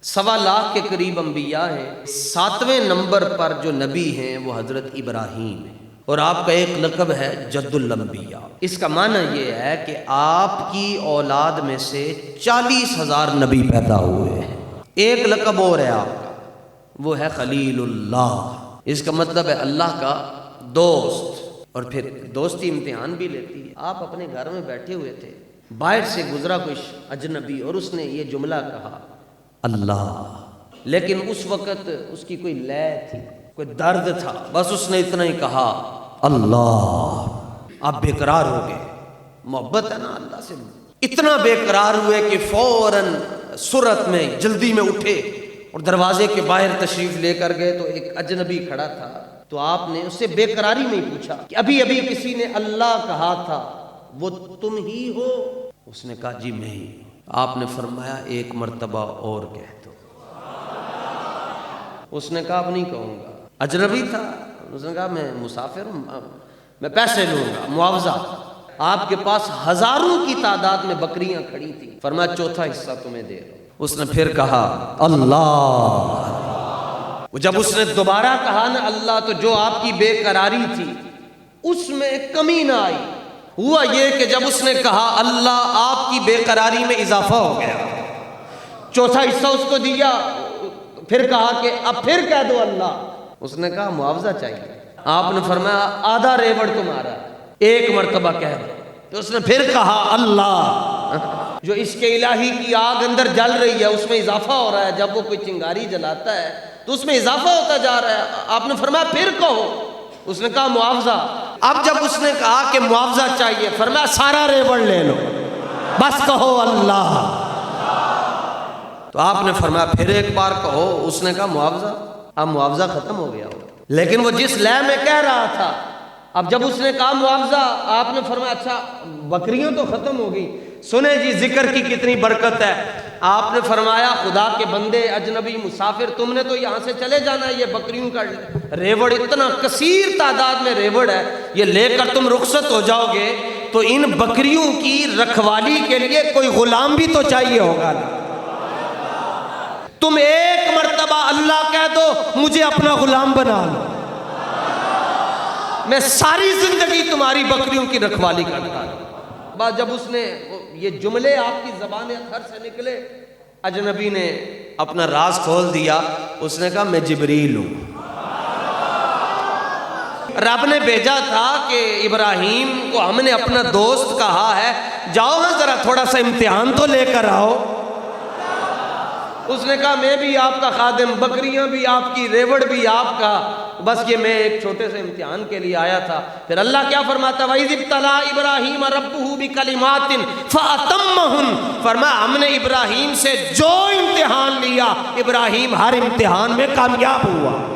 1.25 لاکھ کے قریب انبیاء ہیں، 7ویں نمبر پر جو نبی ہیں وہ حضرت ابراہیم ہیں، اور آپ کا ایک لقب ہے جد الانبیاء۔ اس کا معنی یہ ہے کہ آپ کی اولاد میں سے 40,000 نبی پیدا ہوئے ہیں۔ ایک لقب اور ہے آپ کا، وہ ہے خلیل اللہ۔ اس کا مطلب ہے اللہ کا دوست۔ اور پھر دوستی امتحان بھی لیتی ہے۔ آپ اپنے گھر میں بیٹھے ہوئے تھے، باہر سے گزرا کوئی اجنبی اور اس نے یہ جملہ کہا اللہ، لیکن اس وقت اس کی کوئی لے تھی، کوئی درد تھا، بس اس نے اتنا ہی کہا اللہ۔ آپ بے قرار ہو گئے، محبت ہے نا اللہ سے، اتنا بے قرار ہوئے کہ فوراً سرعت میں جلدی میں اٹھے اور دروازے کے باہر تشریف لے کر گئے تو ایک اجنبی کھڑا تھا، تو آپ نے اس سے بے قراری میں پوچھا کہ ابھی ابھی کسی نے اللہ کہا تھا، وہ تم ہی ہو؟ اس نے کہا جی میں ہی۔ آپ نے فرمایا ایک مرتبہ اور کہہ دو۔ اس نے کہا اب نہیں کہوں گا۔ اجنبی تھا، اس نے کہا میں مسافر ہوں، میں پیسے لوں گا معاوضہ۔ آپ کے پاس ہزاروں کی تعداد میں بکریاں کھڑی تھی، فرمایا چوتھا حصہ تمہیں دے رہا ہوں۔ اس نے پھر کہا اللہ۔ جب اس نے دوبارہ کہا نا اللہ، تو جو آپ کی بے قراری تھی اس میں کمی نہ آئی۔ ہوا یہ کہ جب اس نے کہا اللہ، آپ کی بے قراری میں اضافہ ہو گیا، چوتھا حصہ اس کو دیا، پھر کہا کہ اب پھر کہہ دو اللہ۔ اس نے کہا معاوضہ چاہیے۔ آپ نے فرمایا آدھا ریوڑ تمہارا، ایک مرتبہ کہہ دو۔ تو اس نے پھر کہا اللہ۔ جو اس کے الہی کی آگ اندر جل رہی ہے اس میں اضافہ ہو رہا ہے، جب وہ کوئی چنگاری جلاتا ہے تو اس میں اضافہ ہوتا جا رہا ہے۔ آپ نے فرمایا پھر کہو۔ اس نے کہا معاوضہ۔ اب جب اس نے کہا کہ معاوضہ چاہیے، فرمایا سارا ریوڑ لے لو، بس کہو اللہ۔ تو آپ نے فرمایا پھر ایک بار کہو۔ اس نے کہا معاوضہ۔ اب معاوضہ ختم ہو گیا ہو، لیکن وہ جس لے میں کہہ رہا تھا، اب جب اس نے کہا معاوضہ، آپ نے فرمایا اچھا بکریاں تو ختم ہو گئی، سنیں جی ذکر کی کتنی برکت ہے۔ آپ نے فرمایا خدا کے بندے، اجنبی مسافر، تم نے تو یہاں سے چلے جانا ہے، یہ بکریوں کا ریوڑ اتنا کثیر تعداد میں ریوڑ ہے، یہ لے کر تم رخصت ہو جاؤ گے تو ان بکریوں کی رکھوالی کے لیے کوئی غلام بھی تو چاہیے ہوگا نا۔ تم ایک مرتبہ اللہ کہہ دو، مجھے اپنا غلام بنا لو، میں ساری زندگی تمہاری بکریوں کی رکھوالی کرتا ہوں۔ بس جب اس نے یہ جملے آپ کی زبان اطہر سے نکلے، اجنبی نے اپنا راز کھول دیا۔ اس نے کہا میں جبریل ہوں، رب نے بھیجا تھا کہ ابراہیم کو ہم نے اپنا دوست کہا ہے، جاؤ نا ذرا تھوڑا سا امتحان تو لے کر آؤ۔ اس نے کہا میں بھی آپ کا خادم، بکریاں بھی آپ کی، ریوڑ بھی آپ کا، بس یہ میں ایک چھوٹے سے امتحان کے لیے آیا تھا۔ پھر اللہ کیا فرماتا ہے وَإِذِ ابْتَلَىٰ إِبْرَاهِيمَ رَبُّهُ بِكَلِمَاتٍ فَأَتَمَّهُنَّ، فرمایا ہم نے ابراہیم سے جو امتحان لیا، ابراہیم ہر امتحان میں کامیاب ہوا۔